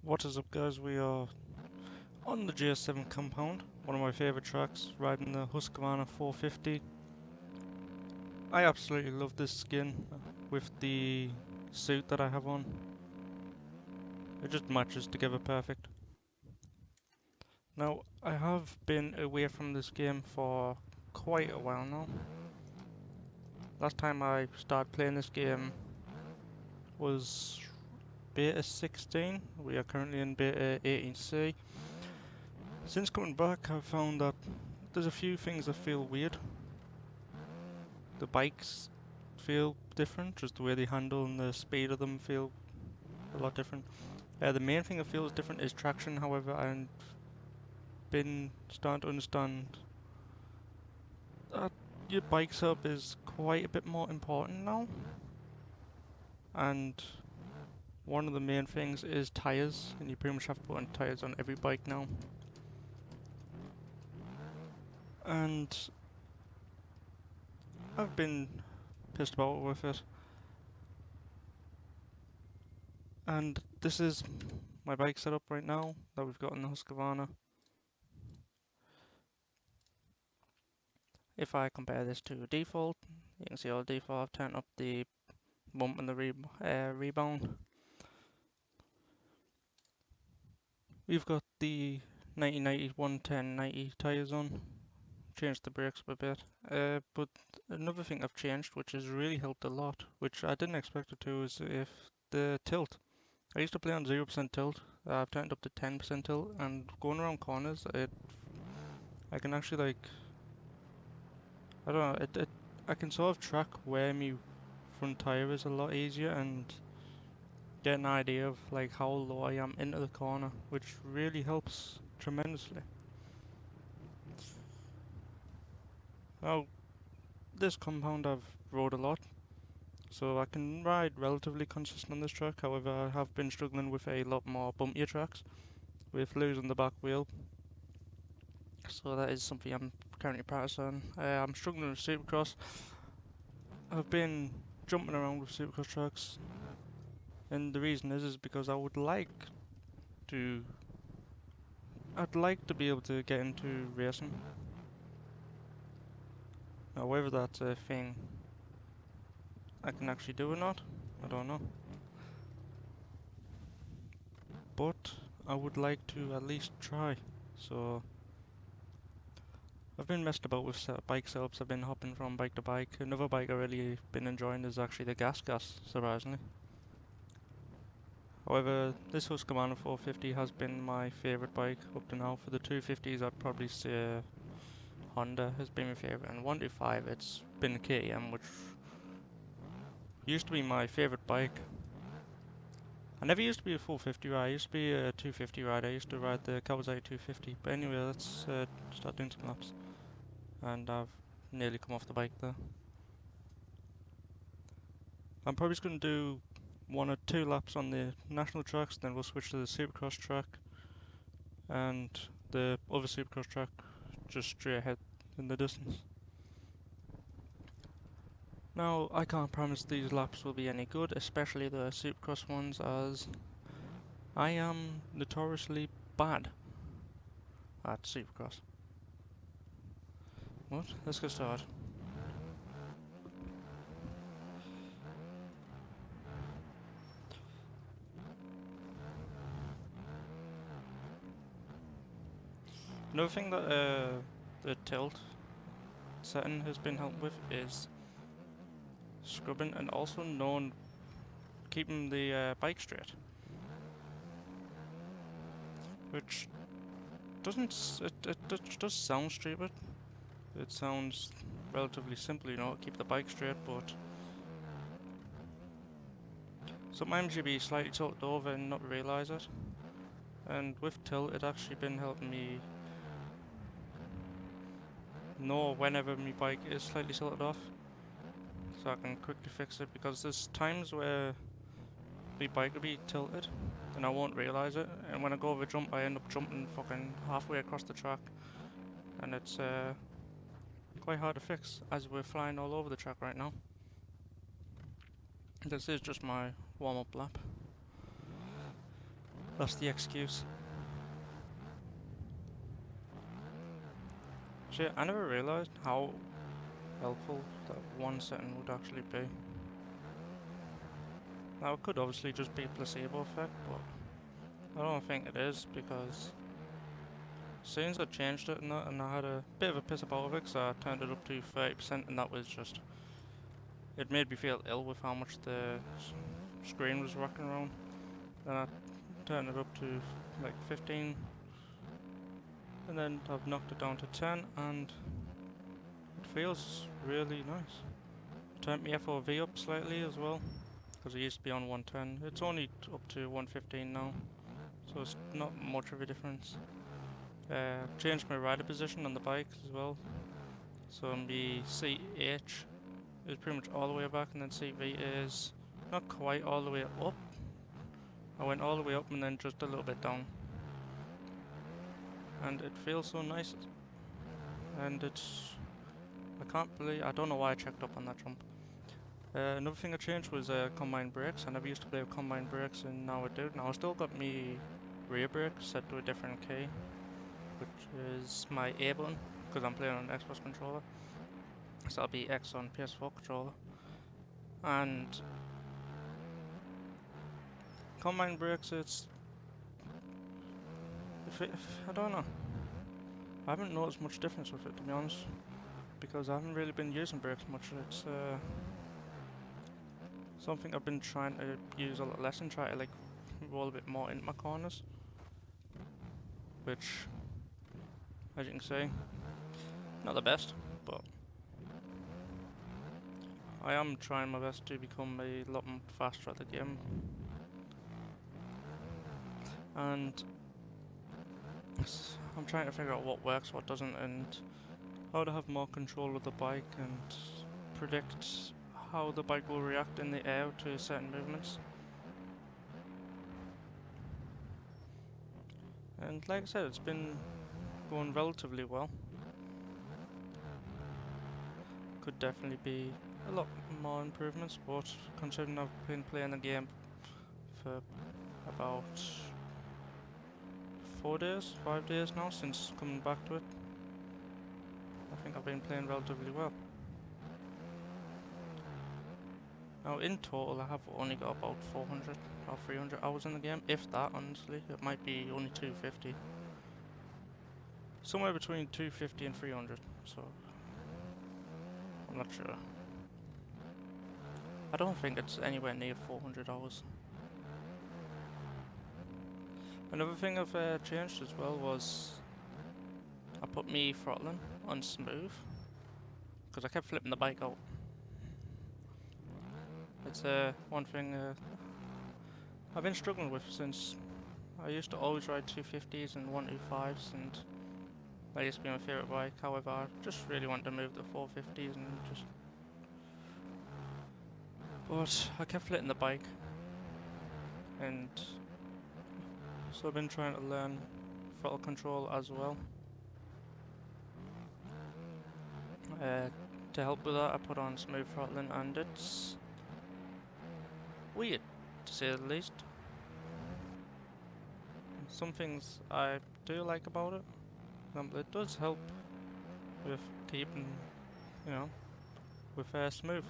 What is up, guys? We are on the JS7 Compound, one of my favourite tracks, riding the Husqvarna 450. I absolutely love this skin with the suit that I have on. It just matches together perfect. Now, I have been away from this game for quite a while now. Last time I started playing this game was beta 16. We are currently in beta 18C. Since coming back, I've found that there's a few things that feel weird. The bikes feel different, just the way they handle and the speed of them feel a lot different. The main thing that feels different is traction, however, I've been starting to understand that your bike setup is quite a bit more important now. And one of the main things is tyres, and you pretty much have to put on tyres on every bike now. And I've been pissed about with it. And this is my bike setup right now that we've got in the Husqvarna. If I compare this to default, you can see all default. I've turned up the bump and the rebound. We've got the 1990 110/90 tyres on. Changed the brakes a bit. But another thing I've changed, which has really helped a lot, which I didn't expect it to, is if the tilt. I used to play on 0% tilt. I've turned up to 10% tilt, and going around corners, I can actually I don't know, I can sort of track where my front tyre is a lot easier and get an idea of like how low I am into the corner, which really helps tremendously. Now, this compound I've rode a lot, so I can ride relatively consistent on this track. However, I have been struggling with a lot more bumpier tracks, with losing the back wheel. So that is something I'm currently practicing. I'm struggling with Supercross. I've been jumping around with Supercross tracks, and the reason is because to I'd like to be able to get into racing. Now, whether that's a thing I can actually do or not, I don't know. But I would like to at least try. So I've been messed about with bike setups. I've been hopping from bike to bike. Another bike I really been enjoying is actually the Gas, surprisingly. However, this Husqvarna 450 has been my favourite bike up to now. For the 250s, I'd probably say Honda has been my favourite, and 125 it's been KTM, which used to be my favourite bike. I never used to be a 450 rider, I used to be a 250 rider. I used to ride the Kawasaki 250. But anyway, let's start doing some laps. And I've nearly come off the bike there. I'm probably just going to do 1 or 2 laps on the national tracks, then we'll switch to the Supercross track and the other Supercross track just straight ahead in the distance. Now, I can't promise these laps will be any good, especially the Supercross ones, as I am notoriously bad at Supercross. What? Let's get started. Another thing that the tilt setting has been helped with is scrubbing and also keeping the bike straight. Which it does sound stupid. It sounds relatively simple, you know, keep the bike straight, but sometimes you be slightly tilted over and not realise it. And with tilt, it actually been helping me know whenever my bike is slightly tilted off, so I can quickly fix it, because there's times where my bike will be tilted and I won't realise it, and when I go over a jump I end up jumping fucking halfway across the track, and it's quite hard to fix as we're flying all over the track right now. This is just my warm-up lap. That's the excuse. Shit, I never realised how helpful that one setting would actually be. Now it could obviously just be a placebo effect, but I don't think it is, because since I changed it and that, and I had a bit of a piss about it because I turned it up to 30%, and that was just, it made me feel ill with how much the screen was rocking around. Then I turned it up to like 15, and then I've knocked it down to 10, and it feels really nice. Turned my FOV up slightly as well, because it used to be on 110. It's only up to 115 now, so it's not much of a difference. Changed my rider position on the bike as well, so my CH is pretty much all the way back, and then CV is not quite all the way up. I went all the way up and then just a little bit down, and it feels so nice. And I don't know why I checked up on that jump. Another thing I changed was combined brakes. I never used to play with combined brakes, and now I do. Now I still got me rear brake set to a different key, which is my A button, because I'm playing on an Xbox controller. So that'll be X on PS4 controller. And combined brakes, I don't know. I haven't noticed much difference with it, to be honest, because I haven't really been using brakes much. It's something I've been trying to use a lot less and try to like roll a bit more into my corners, which, as you can see, not the best, but I am trying my best to become a lot faster at the game. And I'm trying to figure out what works, what doesn't, and how to have more control of the bike and predict how the bike will react in the air to certain movements. And like I said, it's been going relatively well. Could definitely be a lot more improvements, but considering I've been playing the game for about 5 days now since coming back to it, I think I've been playing relatively well. Now in total I have only got about 400 or 300 hours in the game, if that. Honestly, it might be only 250. Somewhere between 250 and 300, so I'm not sure. I don't think it's anywhere near 400 hours. Another thing I've changed as well was I put me throttling on smooth, because I kept flipping the bike out. It's one thing I've been struggling with since I used to always ride 250s and 125s, and that used to be my favourite bike. However, I just really want to move the 450s and just... But I kept flipping the bike, and so I've been trying to learn throttle control as well. To help with that, I put on smooth throttling, and it's weird, to say the least. Some things I do like about it. It does help with keeping, with smooth.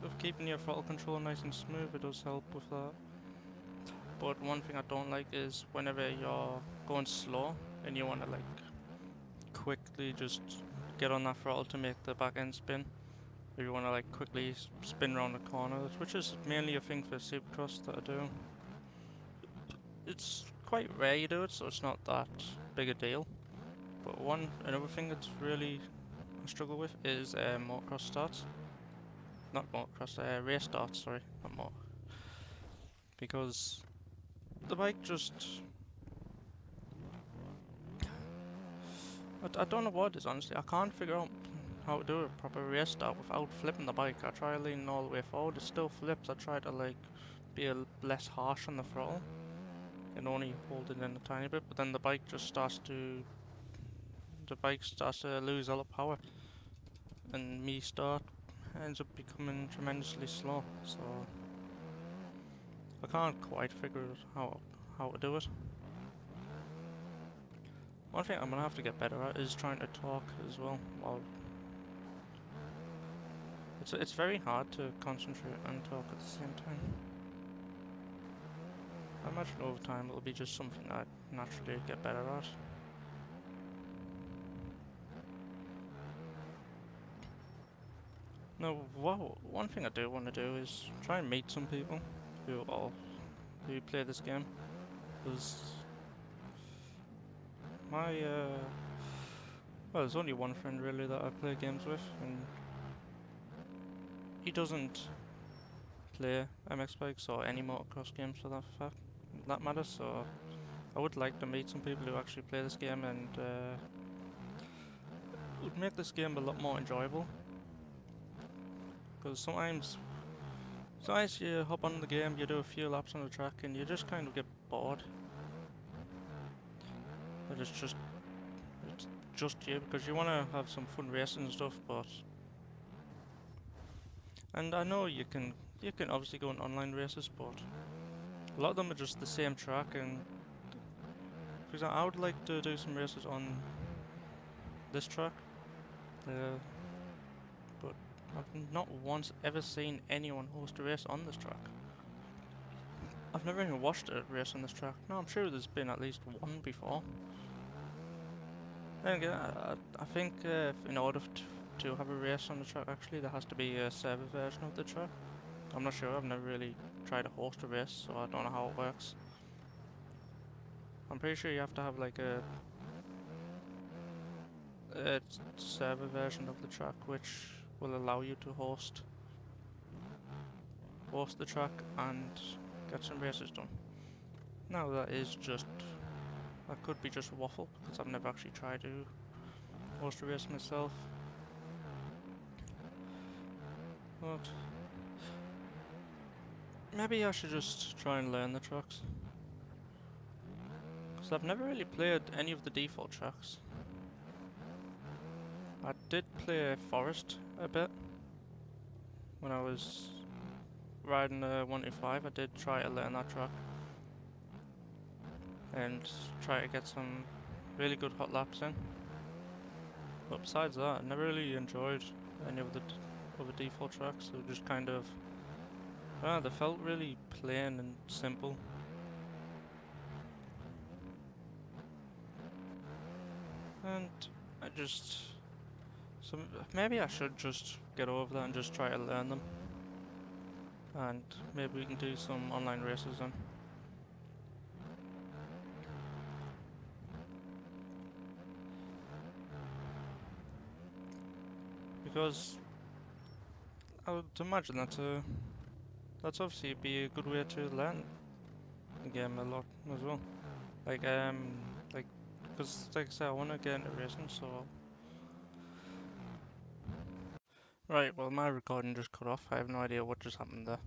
With keeping your throttle control nice and smooth, it does help with that. But one thing I don't like is whenever you're going slow and you want to like quickly just get on that throttle to make the back end spin. If you want to like quickly spin around the corners, which is mainly a thing for Supercross that I do. It's quite rare you do it, so it's not that big a deal. But another thing that's really I struggle with is motocross starts. Not motocross, race starts, sorry, not motor. Because the bike just... I don't know what it is, honestly. I can't figure out how to do a proper race start without flipping the bike. I try leaning all the way forward, it still flips. I try to like be less harsh on the throttle and only hold it in a tiny bit, but then the bike starts to lose all the power, and me start ends up becoming tremendously slow. So I can't quite figure out how to do it. One thing I'm gonna have to get better at is trying to talk as well. While it's very hard to concentrate and talk at the same time. I imagine over time it'll be just something I naturally get better at. No, one thing I do want to do is try and meet some people who play this game. Because my well, there's only one friend really that I play games with, and he doesn't play MX bikes or any motocross games for that matter. So I would like to meet some people who actually play this game, and it would make this game a lot more enjoyable. Because sometimes you hop on the game, you do a few laps on the track, and you just kind of get bored. But it's just you, because you want to have some fun racing and stuff. And I know you can obviously go in online races, but a lot of them are just the same track. And for example, I would like to do some races on this track, but I've not once ever seen anyone host a race on this track. I've never even watched a race on this track. No, I'm sure there's been at least one before. Then again, I think in order to have a race on the track, actually, there has to be a server version of the track. I'm not sure, I've never really tried to host a race, so I don't know how it works. I'm pretty sure you have to have like a server version of the track which will allow you to host the track and get some races done. Now that could be just waffle, because I've never actually tried to host a race myself. But maybe I should just try and learn the tracks, because I've never really played any of the default tracks. I did play Forest a bit when I was riding the 125. I did try to learn that track and try to get some really good hot laps in. But besides that, I never really enjoyed any of the other default tracks. They were just kind of, they felt really plain and simple. And so maybe I should just get over that and just try to learn them. And maybe we can do some online races then. Because I would imagine that's obviously be a good way to learn the game a lot as well. Because like I said, I want to get into racing, so. Right, well, my recording just cut off. I have no idea what just happened there.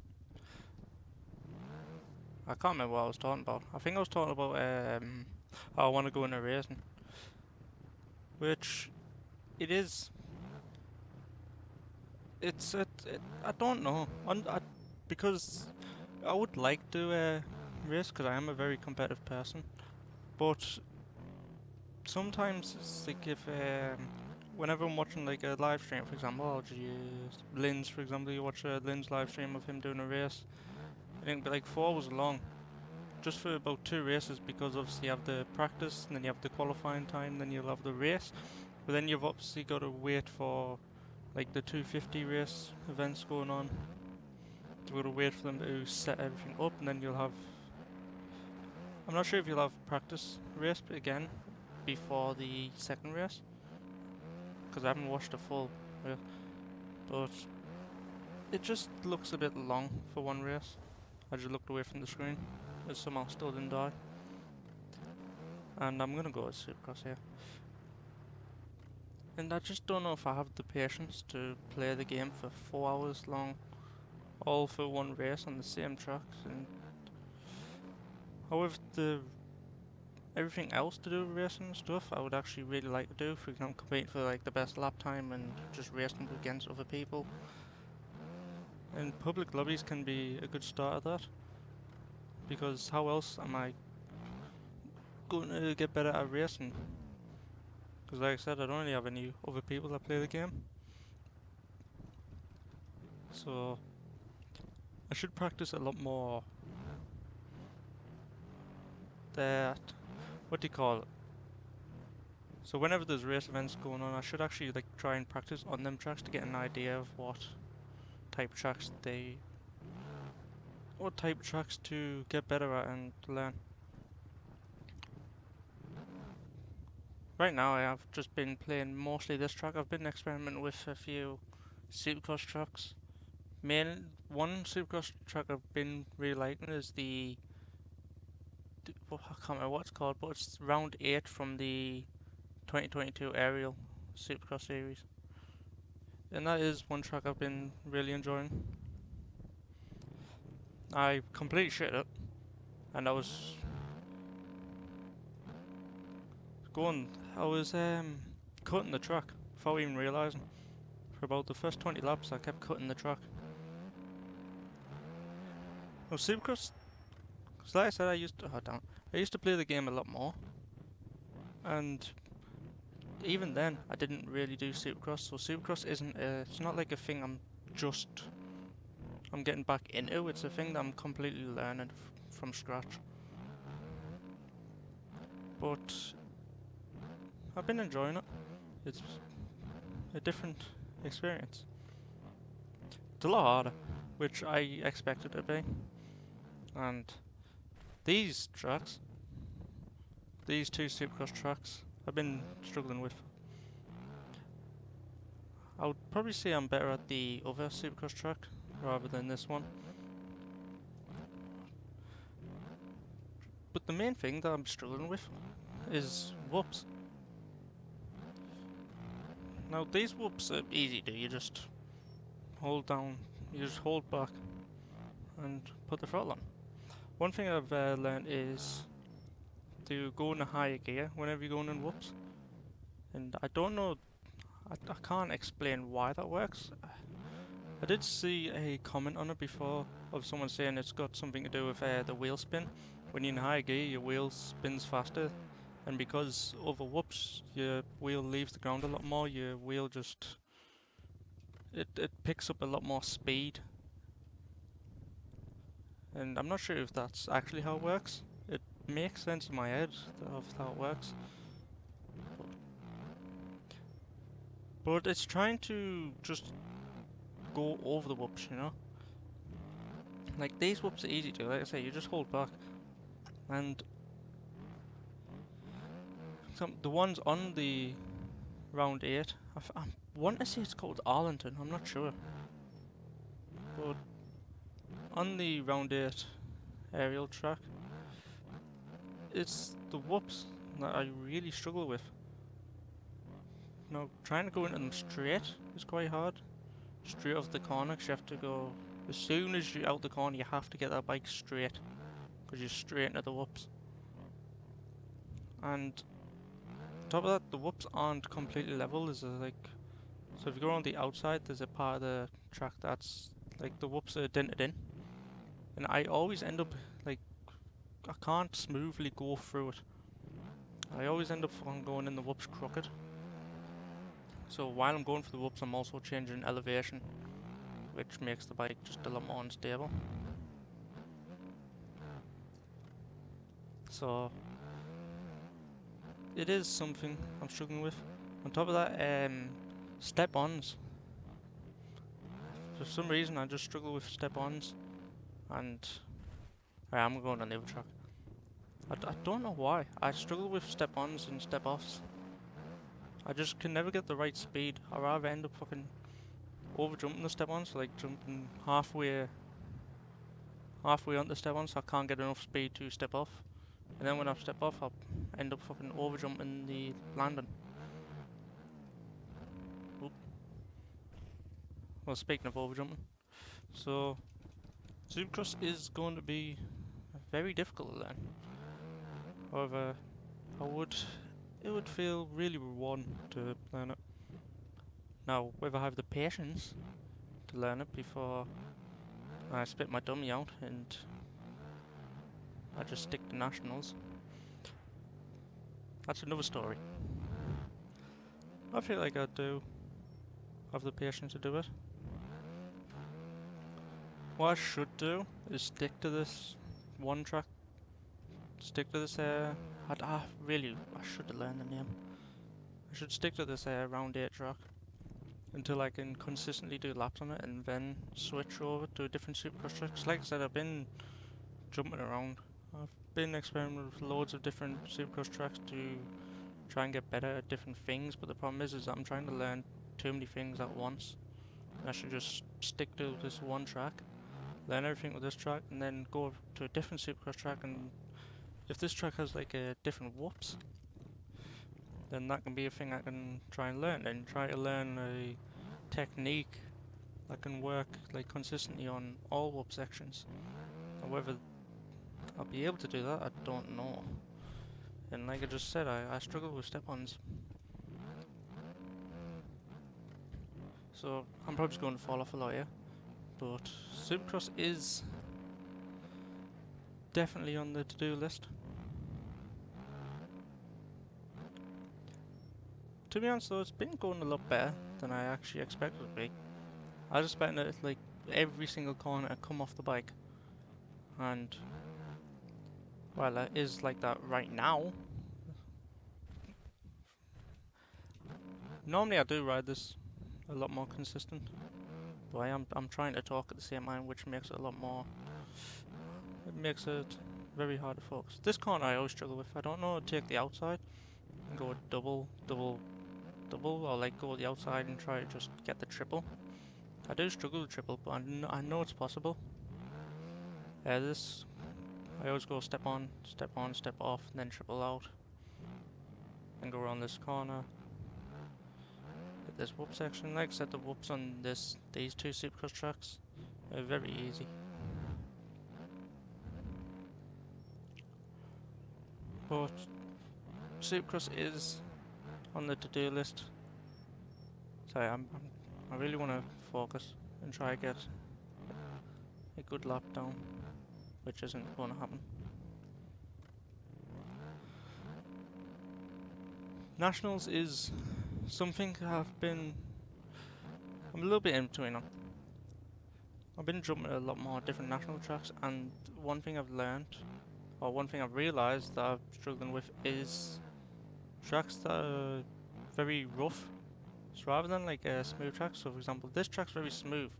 I can't remember what I was talking about. I think I was talking about how I want to go into racing, which it is. I don't know. Because I would like to race, because I am a very competitive person, but sometimes it's like whenever I'm watching like a live stream, for example, I'll just use Lynn's, for example. You watch Lynn's live stream of him doing a race. I think like 4 hours long, just for about 2 races, because obviously you have the practice, and then you have the qualifying time, then you'll have the race. But then you've obviously got to wait for like the 250 race events going on. You've got to wait for them to set everything up, and then you'll have. I'm not sure if you'll have practice race again before the second race, because I haven't watched a full race. But it just looks a bit long for one race. I just looked away from the screen. It somehow still didn't die. And I'm gonna go with Supercross here. And I just don't know if I have the patience to play the game for 4 hours long, all for one race on the same tracks. And however, everything else to do with racing and stuff, I would actually really like to do. For example, compete for like the best lap time and just racing against other people. And public lobbies can be a good start of that, because how else am I going to get better at racing. Because like I said, I don't really have any other people that play the game. So I should practice a lot more that, what do you call it? So whenever there's race events going on, I should actually like try and practice on them tracks to get an idea of what type of tracks to get better at and to learn. Right now I have just been playing mostly this track. I've been experimenting with a few Supercross tracks. One Supercross track I've been really liking is well, I can't remember what it's called, but it's round 8 from the 2022 Aerial Supercross series. And that is one track I've been really enjoying. I completely shit it, and I was cutting the track without even realising. For about the first 20 laps I kept cutting the track. Well, Supercross, because like I said, I used to play the game a lot more, and even then I didn't really do Supercross, so Supercross it's not like a thing I'm getting back into. It's a thing that I'm completely learning from scratch. But I've been enjoying it. It's a different experience. It's a lot harder, which I expected it to be. And these two Supercross tracks, I've been struggling with. I would probably say I'm better at the other Supercross track rather than this one. But the main thing that I'm struggling with is whoops. Now these whoops are easy to do. You just hold back and put the throttle on. One thing I've learned is to go in a higher gear whenever you're going in whoops. And I don't know, I can't explain why that works. I did see a comment on it before of someone saying it's got something to do with the wheel spin. When you're in high gear, your wheel spins faster, and because over whoops your wheel leaves the ground a lot more, your wheel just it picks up a lot more speed. And I'm not sure if that's actually how it works. It makes sense in my head of how it works. But it's trying to just go over the whoops, you know? Like, these whoops are easy to, like I say, you just hold back. And the ones on the round 8, I want to say it's called Arlington, I'm not sure. But on the round 8 aerial track, it's the whoops that I really struggle with. Now, trying to go into them straight is quite hard. Straight off the corner, because you have to go, as soon as you're out the corner, you have to get that bike straight, because you're straight into the whoops. And on top of that, the whoops aren't completely level. There's so if you go on the outside, there's a part of the track that's like the whoops are dented in, and I always end up like I can't smoothly go through it. I always end up going in the whoops crooked. So while I'm going for the whoops, I'm also changing elevation, which makes the bike just a lot more unstable. So it is something I'm struggling with. On top of that, step-ons. For some reason, I just struggle with step-ons, and I'm going on the other track. I don't know why. I struggle with step-ons and step-offs. I just can never get the right speed. I rather end up fucking over-jumping the step-ons, like jumping halfway on the step-ons, so I can't get enough speed to step off. And then when I step off, I'll end up fucking over-jumping the landing. Oop. Well, speaking of over-jumping, so Supercross is going to be very difficult to learn. However, it would feel really rewarding to learn it. Now, whether I have the patience to learn it before I spit my dummy out and I just stick to nationals, that's another story. I feel like I do have the patience to do it. What I should do is stick to this one track. Stick to this, really, I should have learned the name. I should stick to this round 8 track until I can consistently do laps on it and then switch over to a different supercross track. 'Cause like I said, I've been jumping around. I've been experimenting with loads of different supercross tracks to try and get better at different things, but the problem is that I'm trying to learn too many things at once. I should just stick to this one track, learn everything with this track, and then go to a different supercross track, and if this track has like a different whoops, then that can be a thing I can try and learn, and try to learn a technique that can work like consistently on all whoop sections. And whether I'll be able to do that, I don't know. And like I just said, I struggle with step-ons. So I'm probably just going to fall off a lot here. But Supercross is definitely on the to-do list. To be honest though, it's been going a lot better than I actually expected it to be. I was expecting it like every single corner to come off the bike. And well, it is like that right now. Normally I do ride this a lot more consistent, but I'm trying to talk at the same time, which makes it a lot more. It makes it very hard to focus. This corner I always struggle with. I don't know how to take the outside and go double, or like go the outside and try to just get the triple. I do struggle with triple, but I know it's possible. This I always go step on, step off, and then triple out, and go around this corner. Hit this whoop section. Like I said, the whoops on these two Supercross tracks are very easy. But Supercross is on the to-do list. So I really want to focus and try to get a good lap down, which isn't going to happen. Nationals is something I'm a little bit in between on. I've been jumping a lot more different national tracks, and one thing I've learned, or one thing I've realised that I'm struggling with, is tracks that are very rough. So rather than like a smooth track, so for example, this track's very smooth.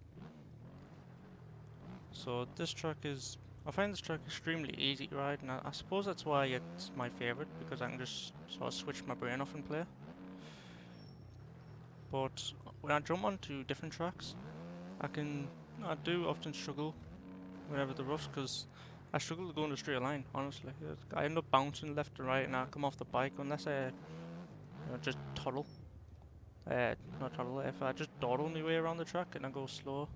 So this track is, I find this track extremely easy to ride, and I suppose that's why it's my favourite, because I can just sort of switch my brain off and play. But when I jump onto different tracks, I do often struggle whenever the roughs, because I struggle to go in a straight line, honestly. I end up bouncing left and right, and I come off the bike unless I just toddle. Not toddle, if I just dawdle my way around the track and I go slow,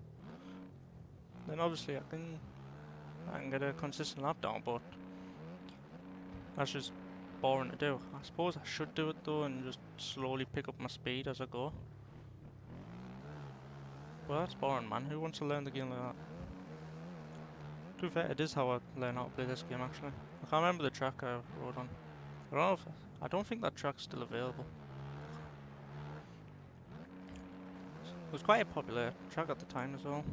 then obviously I can get a consistent lap down, but that's just boring to do. I suppose I should do it though and just slowly pick up my speed as I go. Well, that's boring, man. Who wants to learn the game like that? To be fair, it is how I learn how to play this game actually. I can't remember the track I rode on. I don't think that track's still available. It was quite a popular track at the time as well.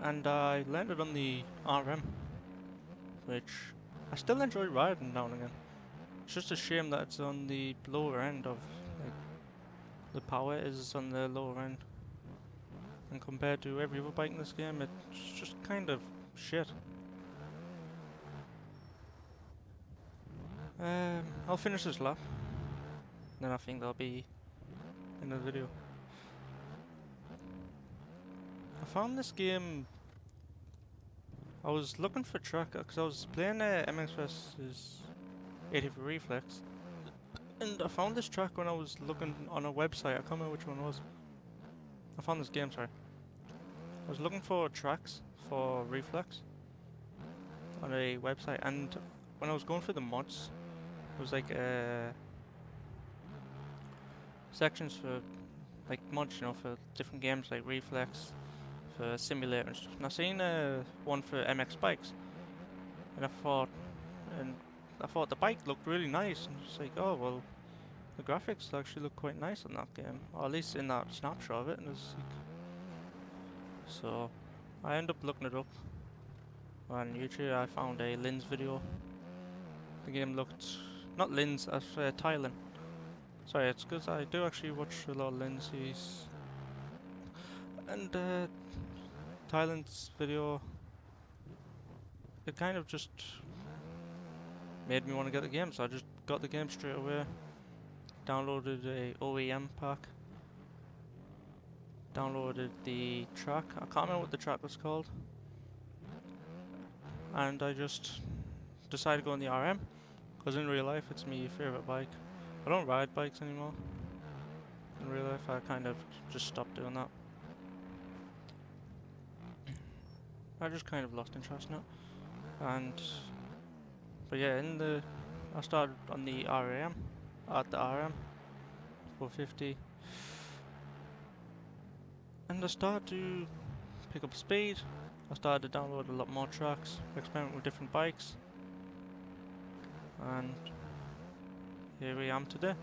And I landed on the RM, which I still enjoy riding now and again. It's just a shame that it's on the lower end of, like, the power is on the lower end. And compared to every other bike in this game, it's just kind of shit. I'll finish this lap, then I think that'll be in the video. I found this game, I was looking for track, because I was playing MX vs 84 Reflex, and I found this track when I was looking on a website. I can't remember which one it was. I found this game, sorry. I was looking for tracks for Reflex on a website, and when I was going through the mods, it was like sections for like mods, you know, for different games like Reflex, for simulators. And I seen one for MX bikes, and I thought, and I thought the bike looked really nice, and it's like, oh well, the graphics actually look quite nice in that game, or at least in that snapshot of it. And it's like, so I ended up looking it up on YouTube. I found a Lin's video. The game looked not Lin's, as Thailand. Sorry, it's because I do actually watch a lot of Lin's series, and Thailand's video. It kind of just made me want to get the game, so I just got the game straight away. Downloaded a OEM pack. Downloaded the track. I can't remember what the track was called. And I just decided to go on the RM, because in real life it's my favourite bike. I don't ride bikes anymore. In real life I kind of just stopped doing that. I just kind of lost interest in it. But yeah, I started on the RM, at the RM 450. And I started to pick up speed. I started to download a lot more tracks, experiment with different bikes, and here we am today.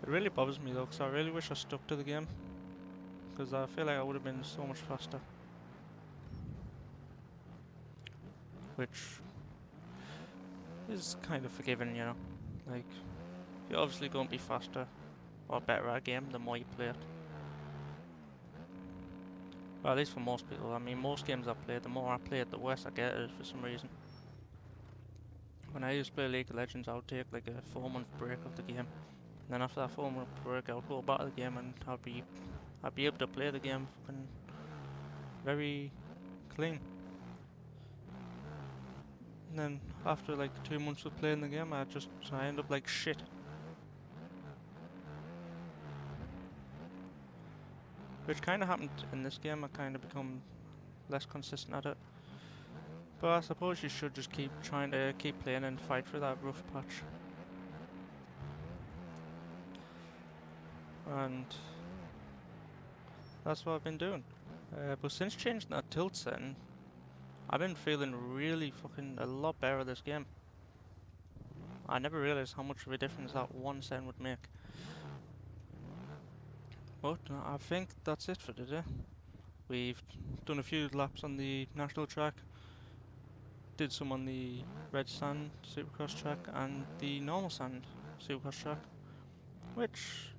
It really bothers me though, because I really wish I stuck to the game, because I feel like I would have been so much faster. Which is kind of forgiving, you know. Like, you're obviously going to be faster or better at a game the more you play it. Well, at least for most people. I mean, most games I play, the more I play it, the worse I get at it for some reason. When I used to play League of Legends, I would take like a 4-month break of the game. And then after that 4-month break, I would go back to the game and I'd be able to play the game fucking very clean. And then after like 2 months of playing the game, I end up like shit. Which kind of happened in this game. I kind of become less consistent at it. But I suppose you should just keep trying to keep playing and fight for that rough patch. And that's what I've been doing. But since changing that tilt setting, I've been feeling really fucking a lot better at this game. I never realised how much of a difference that one setting would make. But I think that's it for today. We've done a few laps on the national track, did some on the red sand supercross track and the normal sand supercross track, which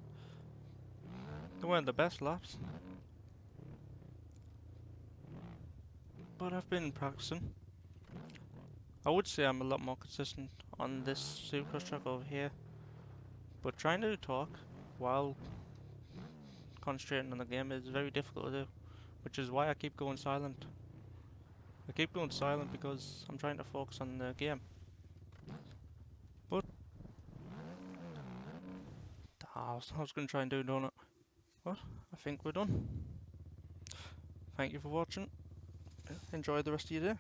they weren't the best laps, but I've been practicing. I would say I'm a lot more consistent on this supercross track over here, but trying to talk while concentrating on the game is very difficult to do, which is why I keep going silent. I keep going silent because I'm trying to focus on the game. But I was going to try and do a donut. But I think we're done. Thank you for watching. Enjoy the rest of your day.